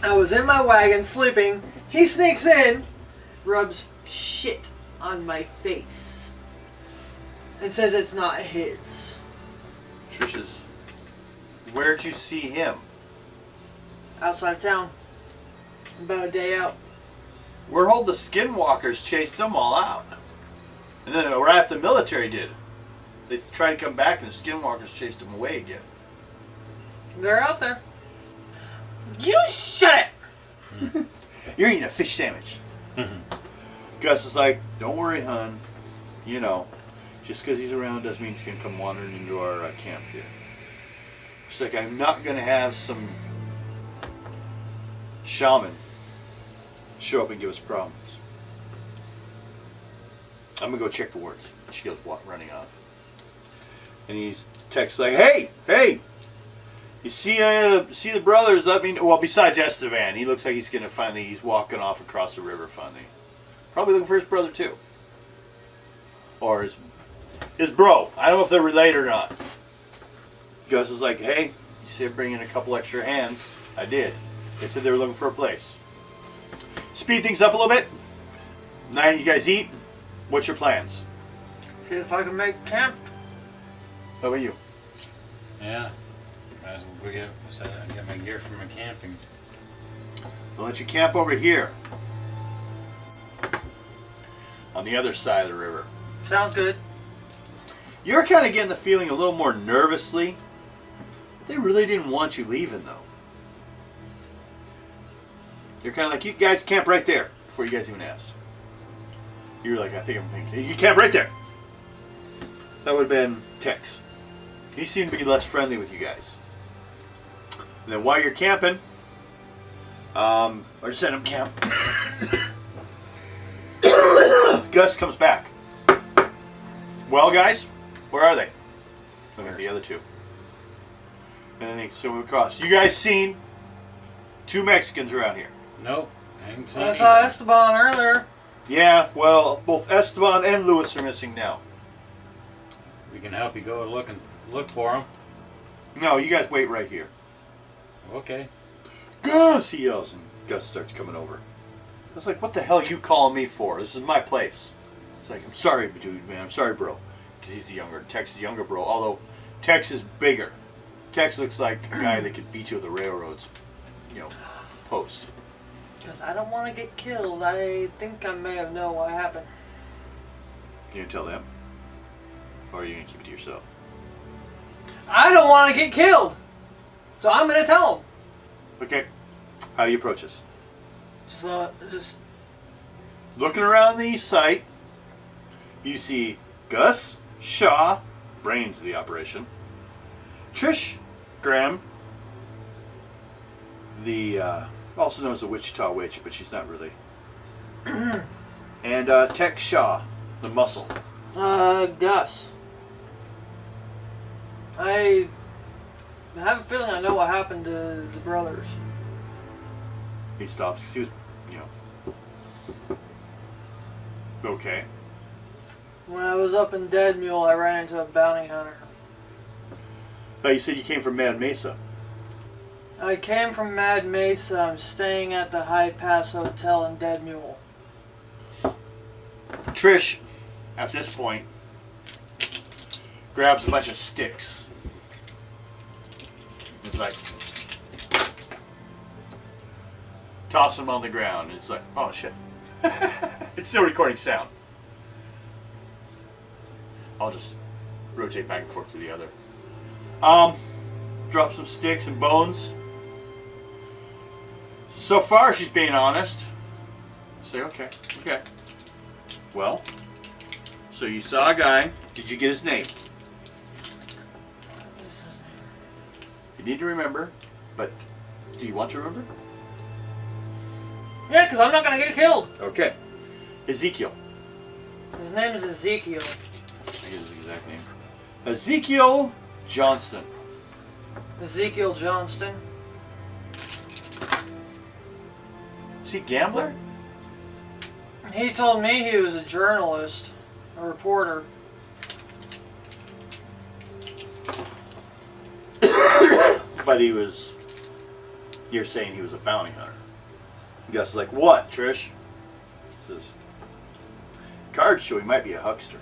B: I was in my wagon sleeping. He sneaks in, rubs shit on my face, and says it's not his.
A: Trish's. Where'd you see him?
B: Outside of town. About a day out.
A: We're told the Skinwalkers chased them all out. And then right after the military did it. They tried to come back and the Skinwalkers chased them away again.
B: They're out there. You shut it!
A: You're eating a fish sandwich. Gus is like, don't worry, hon. Just because he's around doesn't mean he's going to come wandering into our camp here. She's like, I'm not going to have some shaman show up and give us problems. I'm going to go check for words. She goes running off. And he's texts like, hey, you see the brothers, besides Esteban, he looks like he's walking off across the river finally. Probably looking for his brother too. Or his bro. I don't know if they're related or not. Gus is like, hey, you said bring in a couple extra hands. I did. They said they were looking for a place. Speed things up a little bit. Night you guys eat. What's your plans?
B: See if I can make camp.
A: How about you?
C: Yeah. Might as well get my gear from my camping.
A: We'll let you camp over here. On the other side of the river.
B: Sounds good.
A: You're kind of getting the feeling a little more nervously. They really didn't want you leaving, though. You're kind of like, you guys camp right there, before you guys even asked. You were like, I think I'm thinking, you camp right there. That would have been Tex. He seemed to be less friendly with you guys. And then while you're camping, or just let him camp, Gus comes back. Well, guys, where are they? Look at the other two. And then they swim across. You guys seen 2 Mexicans around here?
C: Nope. I haven't seen
B: I
C: either.
B: saw Esteban earlier.
A: Yeah, well, both Esteban and Lewis are missing now.
C: We can help you go look for them.
A: No, you guys wait right here.
C: Okay.
A: Gus, he yells, and Gus starts coming over. I was like, what the hell are you calling me for? This is my place. It's like, I'm sorry, dude, man. I'm sorry, bro. Because he's the younger. Tex is the younger bro. Although, Tex is bigger. Tex looks like a guy that could beat you with the railroads, post.
B: Because I don't want to get killed. I think I may have known what happened.
A: You gonna tell them? Or are you gonna keep it to yourself?
B: I don't want to get killed. So I'm going to tell them.
A: Okay. How do you approach this?
B: Just
A: Looking around the site, you see Gus, Shaw, brains of the operation, Trish, Graham, the also known as the Wichita Witch, but she's not really. And Tex Shaw, the muscle.
B: Gus. I have a feeling I know what happened to the brothers.
A: He stops because he was, okay.
B: When I was up in Dead Mule, I ran into a bounty hunter.
A: I thought you said you came from Mad Mesa.
B: I came from Mad Mesa. I'm staying at the High Pass Hotel in Dead Mule.
A: Trish, at this point, grabs a bunch of sticks. It's like, toss them on the ground. It's like, oh shit. It's still recording sound. I'll just rotate back and forth to the other. Drop some sticks and bones. So far, she's being honest. Say, okay. Well, so you saw a guy. Did you get his name? You need to remember, but do you want to remember?
B: Yeah, because I'm not going to get killed.
A: Okay. Ezekiel.
B: His name is Ezekiel.
A: I get his exact name. Ezekiel Johnston.
B: Ezekiel Johnston.
A: Is he a gambler?
B: He told me he was a journalist, a reporter.
A: But he was... You're saying he was a bounty hunter. Gus is like, what, Trish? Says, cards show he might be a huckster.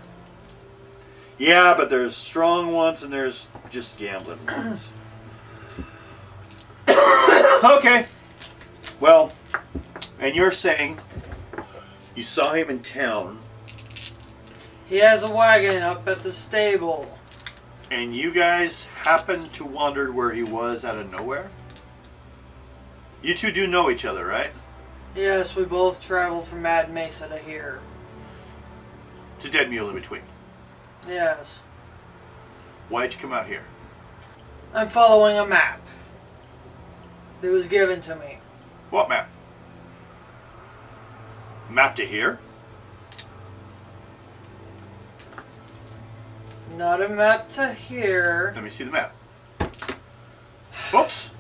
A: Yeah, but there's strong ones and there's just gambling ones. Okay. Well, and you're saying you saw him in town.
B: He has a wagon up at the stable.
A: And you guys happened to wonder where he was out of nowhere? You two do know each other, right?
B: Yes, we both traveled from Mad Mesa to here.
A: To Dead Mule in between.
B: Yes.
A: Why'd you come out here?
B: I'm following a map. It was given to me.
A: What map? Map to here?
B: Not a map to here.
A: Let me see the map. Whoops.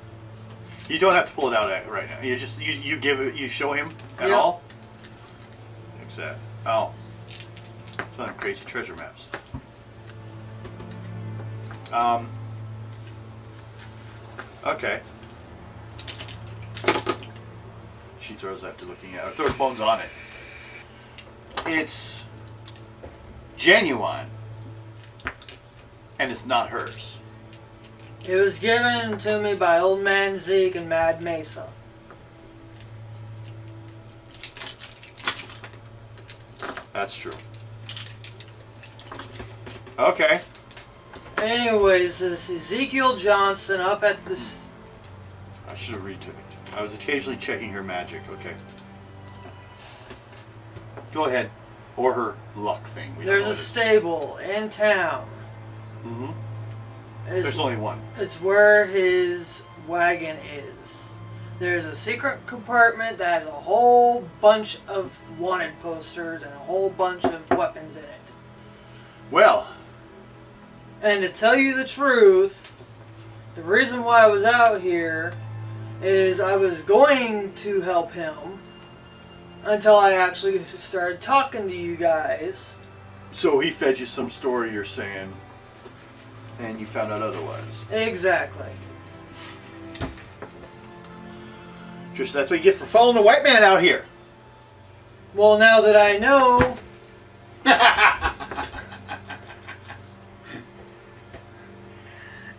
A: You don't have to pull it out right now. You just you give it, you show him at
B: Yep.
A: all. Exactly. Oh. It's one of them crazy treasure maps. Okay. She throws after looking at it. Or throws bones on it. It's genuine. And it's not hers.
B: It was given to me by Old Man Zeke in Mad Mesa.
A: That's true. Okay.
B: Anyways, this Ezekiel Johnston up at this.
A: I should have read to it. I was occasionally checking her magic. Okay. Go ahead. Or her luck thing. We don't
B: There's
A: know
B: a
A: what it is.
B: stable in town.
A: Mhm.
B: It's,
A: There's only one.
B: it's where his wagon is. There's a secret compartment that has a whole bunch of wanted posters and a whole bunch of weapons in it.
A: Well,
B: And to tell you the truth, the reason why I was out here is I was going to help him until I actually started talking to you guys.
A: so he fed you some story you're saying, and you found out otherwise.
B: Exactly.
A: Trish, that's what you get for following the white man out here.
B: Well, now that I know,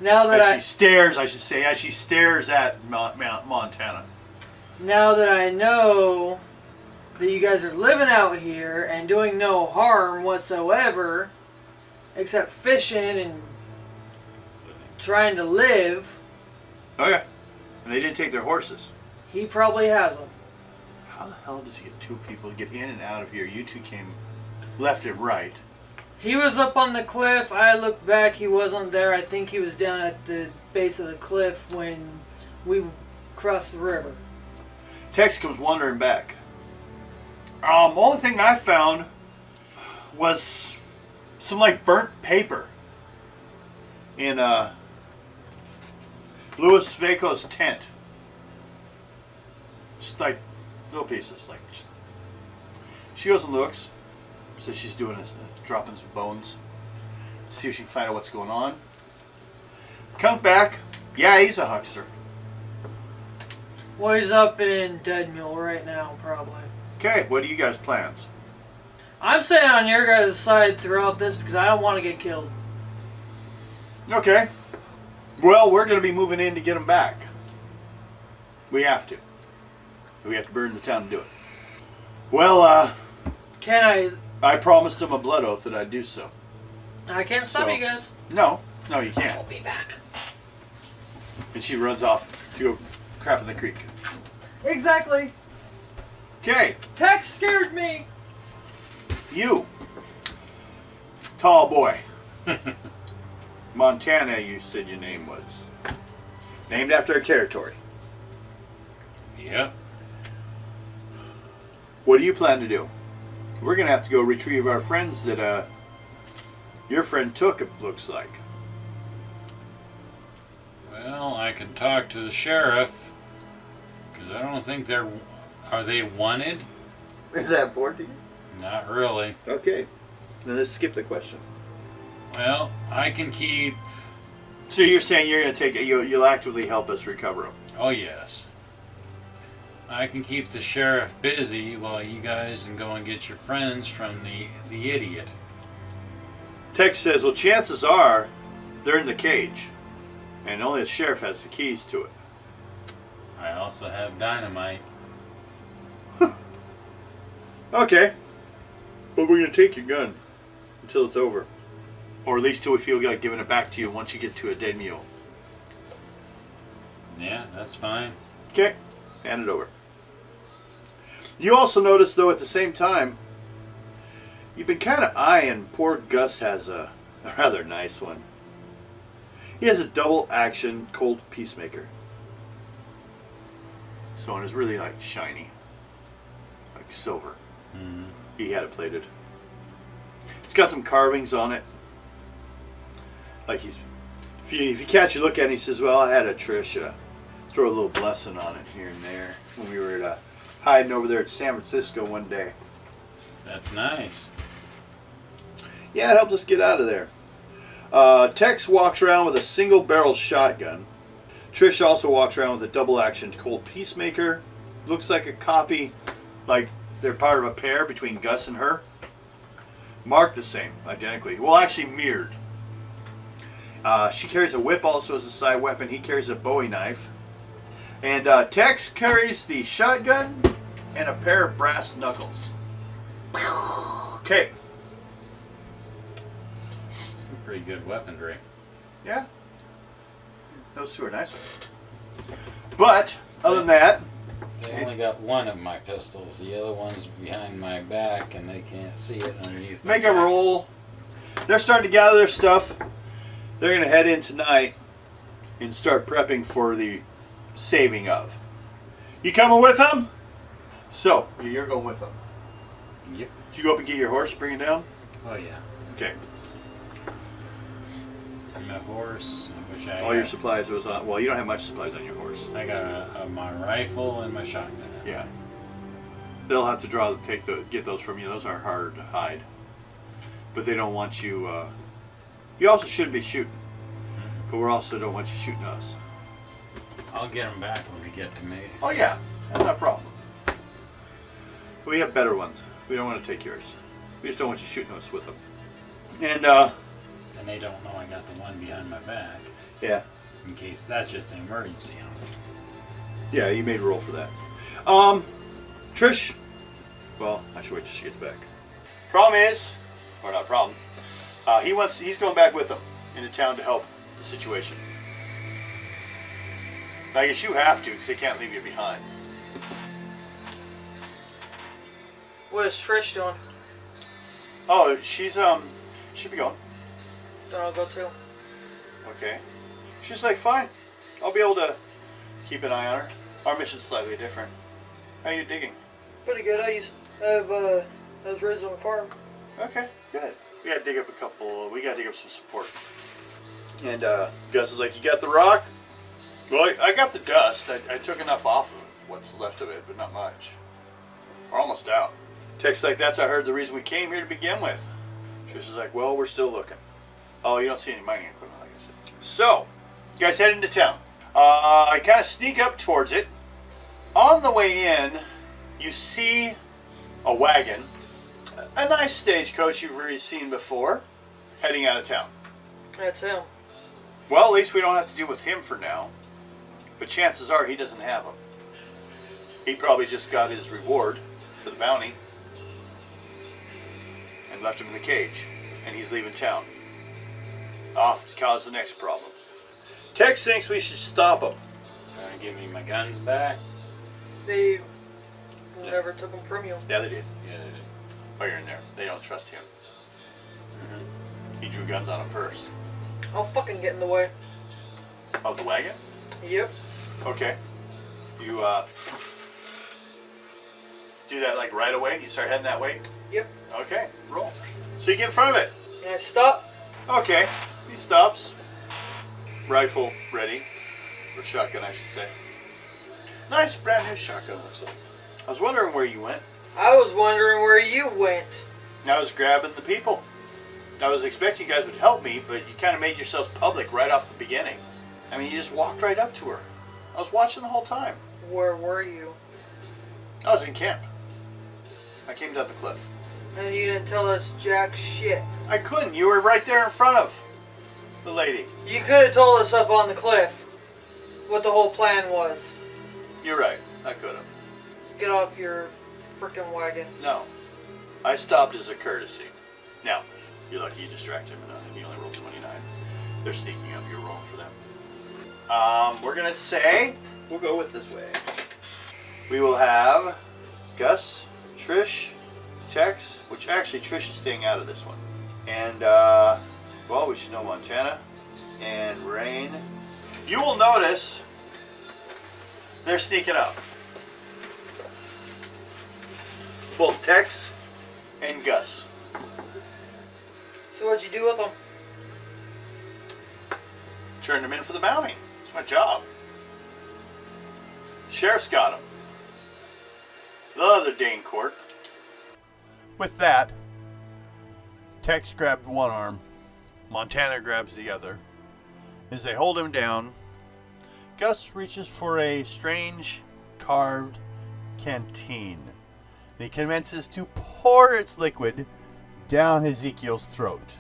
B: now that
A: As she stares, I should say, as she stares at Montana.
B: now that I know that you guys are living out here and doing no harm whatsoever, except fishing and trying to live,
A: Okay. And they didn't take their horses.
B: he probably has them.
A: How the hell does he get two people to get in and out of here? You two came left and right.
B: He was up on the cliff. I looked back. He wasn't there. I think he was down at the base of the cliff when we crossed the river.
A: Tex comes wandering back. Only thing I found was some like burnt paper in Louis Vaco's tent. Just like little pieces. Like just, she goes and looks. Says she's doing this, dropping some bones. See if she can find out what's going on. Comes back. Yeah, he's a huckster.
B: Well, he's up in Dead Mule right now, probably.
A: Okay, what are you guys' plans?
B: I'm staying on your guys' side throughout this because I don't want to get killed.
A: Okay. Well, we're going to be moving in to get him back. We have to. We have to burn the town to do it. Well,
B: Can
A: I promised him a blood oath that I'd do so.
B: I can't stop
A: So-
B: you guys.
A: No, you can't.
B: I'll be back.
A: And she runs off to go crap in the creek.
B: Exactly.
A: Okay,
B: Tex scared me.
A: you. Tall boy. Montana, you said your name was. Named after a territory.
C: Yep.
A: What do you plan to do? We're going to have to go retrieve our friends that your friend took, it looks like.
C: Well, I can talk to the sheriff, because I don't think they're... Are they wanted?
A: Is that important to you?
C: Not really.
A: Okay. Then let's skip the question.
C: Well, I can keep...
A: So you're saying you're going to take it, you'll actively help us recover them?
C: Oh, yes. I can keep the sheriff busy while you guys can go and get your friends from the idiot.
A: Tex says, well, chances are they're in the cage. And only the sheriff has the keys to it.
C: I also have dynamite.
A: Okay. But we're going to take your gun until it's over. Or at least till we feel like giving it back to you once you get to a dead mule.
C: Yeah, that's fine.
A: Okay. Hand it over. You also notice, though, at the same time, you've been kind of eyeing poor Gus has a rather nice one. He has a double action Colt Peacemaker. So it is really like shiny. Like silver.
C: Mm-hmm.
A: He had it plated. It's got some carvings on it. Like if you catch a look at it, he says, well, I had a Trish throw a little blessing on it here and there when we were hiding over there at San Francisco one day.
C: That's nice.
A: Yeah, it helped us get out of there. Tex walks around with a single barrel shotgun. Trish also walks around with a double action Colt Peacemaker. Looks like a copy, like they're part of a pair between Gus and her. Marked the same, identically. Well, actually mirrored. She carries a whip also as a side weapon. He carries a Bowie knife. And Tex carries the shotgun and a pair of brass knuckles. Okay.
C: Pretty good weaponry.
A: Yeah. Those two are nice. But, other than that,
C: They only got one of my pistols. The other one's behind my back, and they can't see it underneath. my
A: make a
C: jacket.
A: roll. They're starting to gather their stuff. They're going to head in tonight and start prepping for the saving of. You coming with them? So, you're going with them.
C: Yep.
A: Did you go up and get your horse, bring it down?
C: Oh yeah.
A: Okay.
C: And my horse, which I
A: All your
C: got-
A: supplies was on. Well, you don't have much supplies on your horse.
C: I got my rifle and my shotgun.
A: Yeah. They'll have to get those from you. Those are hard to hide. But they don't want you. You also shouldn't be shooting. But we also don't want you shooting us.
C: I'll get them back when we get to me.
A: Oh yeah, that's not a problem. We have better ones. We don't want to take yours. We just don't want you shooting us with them. And
C: And they don't know I got the one behind my back.
A: yeah,
C: In case that's just an emergency.
A: yeah, you made a roll for that. Trish. Well, I should wait till she gets back. Problem is, or not problem. He's going back with them into town to help the situation. I guess you have to because they can't leave you behind.
B: What is Trish doing?
A: Oh, she's should be going.
B: Then I'll go too.
A: Okay. She's like, fine. I'll be able to keep an eye on her. Our mission's slightly different. How are you digging?
B: Pretty good. I was raised on a farm.
A: Okay, good. We gotta dig up some support. And Gus is like, you got the rock? Well, I got the dust. I took enough off of what's left of it, but not much. We're almost out. Text like, that's I heard the reason we came here to begin with. Trish is like, well, we're still looking. Oh, you don't see any mining equipment, like I said. So, you guys head into town. I kind of sneak up towards it. On the way in, you see a wagon, a nice stagecoach you've already seen before, heading out of town.
B: That's him.
A: Well, at least we don't have to deal with him for now. But chances are he doesn't have them. He probably just got his reward for the bounty and left him in the cage. And he's leaving town. Off to cause the next problem. Tex thinks we should stop him.
C: Gonna give me my guns back?
B: They never took them from you.
A: Yeah, they did.
C: Yeah, they did.
A: Oh, you're in there. They don't trust him. He drew guns on him first.
B: I'll fucking get in the way.
A: Of the wagon?
B: Yep.
A: Okay. You do that like right away? You start heading that way?
B: Yep.
A: Okay, roll. So you get in front of it.
B: And I stop.
A: Okay, he stops. Rifle ready. Or shotgun, I should say. Nice brand new shotgun, looks like. I was wondering where you went.
B: I was wondering where you went.
A: I was grabbing the people. I was expecting you guys would help me, but you kind of made yourselves public right off the beginning. I mean, you just walked right up to her. I was watching the whole time.
B: Where were you?
A: I was in camp. I came down the cliff.
B: And you didn't tell us jack shit.
A: I couldn't. You were right there in front of the lady.
B: You could have told us up on the cliff what the whole plan was.
A: You're right. I could have.
B: Get off your frickin' wagon.
A: No. I stopped as a courtesy. Now, you're lucky you distracted him enough. He only rolled 29. They're sneaking up. You're rolling for them. We're going to say, we'll go with this way. We will have Gus, Trish, Tex, which actually Trish is staying out of this one. And, well, we should know Montana and Rain. You will notice they're sneaking up. Both Tex and Gus.
B: So what'd you do with them?
A: Turned them in for the bounty. It's my job. Sheriff's got them. The other Dane court. With that, Tex grabbed one arm. Montana grabs the other. As they hold him down, Gus reaches for a strange carved canteen. And he commences to pour its liquid down Ezekiel's throat.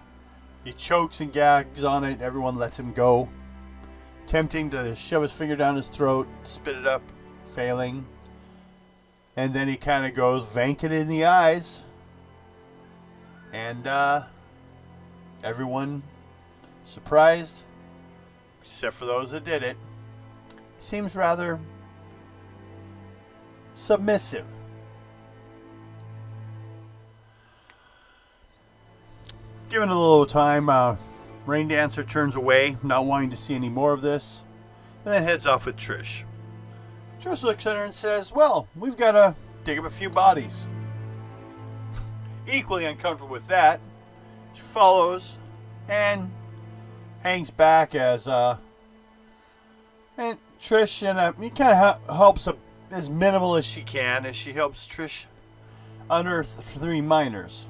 A: He chokes and gags on it. Everyone lets him go. Attempting to shove his finger down his throat, spit it up, failing. And then he kind of goes Vankin in the eyes. And everyone surprised, except for those that did it, seems rather submissive. Given a little time, Rain Dancer turns away, not wanting to see any more of this, and then heads off with Trish. Trish looks at her and says, well, we've got to dig up a few bodies. Equally uncomfortable with that, she follows and hangs back as and Trish and he kind of helps as minimal as she can as she helps Trish unearth 3 miners.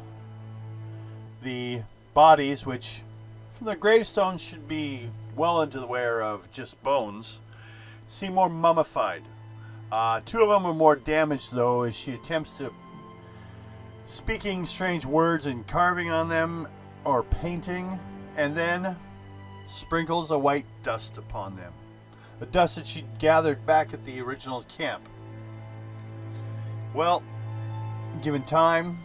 A: The bodies, which from the gravestones should be well into the wear of just bones, seem more mummified. 2 of them are more damaged though, as she attempts to speaking strange words and carving on them or painting, and then sprinkles a white dust upon them. The dust that she gathered back at the original camp. Well, given time,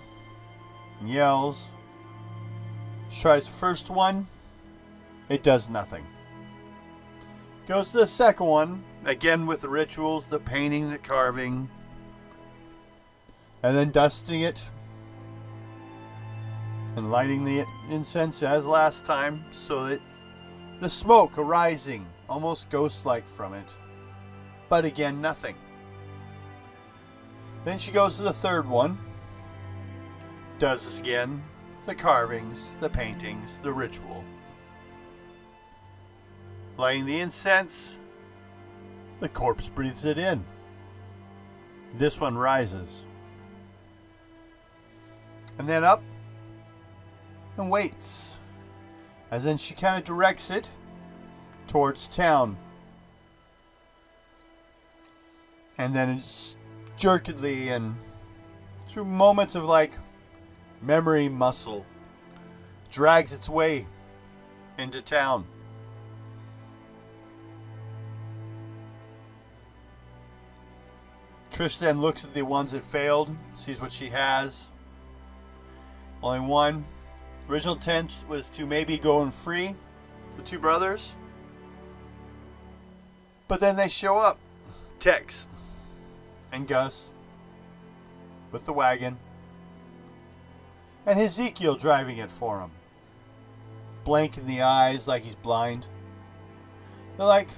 A: yells, tries the first one, it does nothing. Goes to the second one, again with the rituals, the painting, the carving, and then dusting it and lighting the incense as last time, so that the smoke arising almost ghost-like from it. But again, nothing. Then she goes to the third one, does this again. The carvings, the paintings, the ritual. Lighting the incense, the corpse breathes it in. This one rises. And then up and waits. As then she kind of directs it towards town. And then it's jerkily and through moments of like memory muscle drags its way into town. Trish then looks at the ones that failed, sees what she has. Only one. Original intent was to maybe go and free the two brothers. But then they show up. Tex and Gus with the wagon. And Ezekiel driving it for him. Blank in the eyes like he's blind. They're like,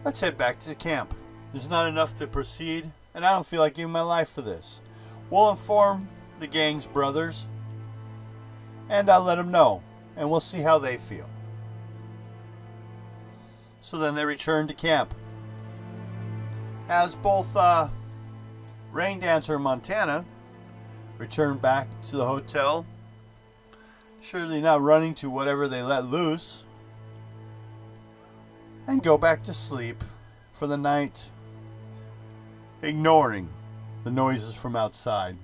A: let's head back to the camp. There's not enough to proceed, and I don't feel like giving my life for this. We'll inform the gang's brothers, and I'll let them know, and we'll see how they feel. So then they return to camp. As both Rain Dancer and Montana return back to the hotel, surely not running to whatever they let loose, and go back to sleep for the night, ignoring the noises from outside.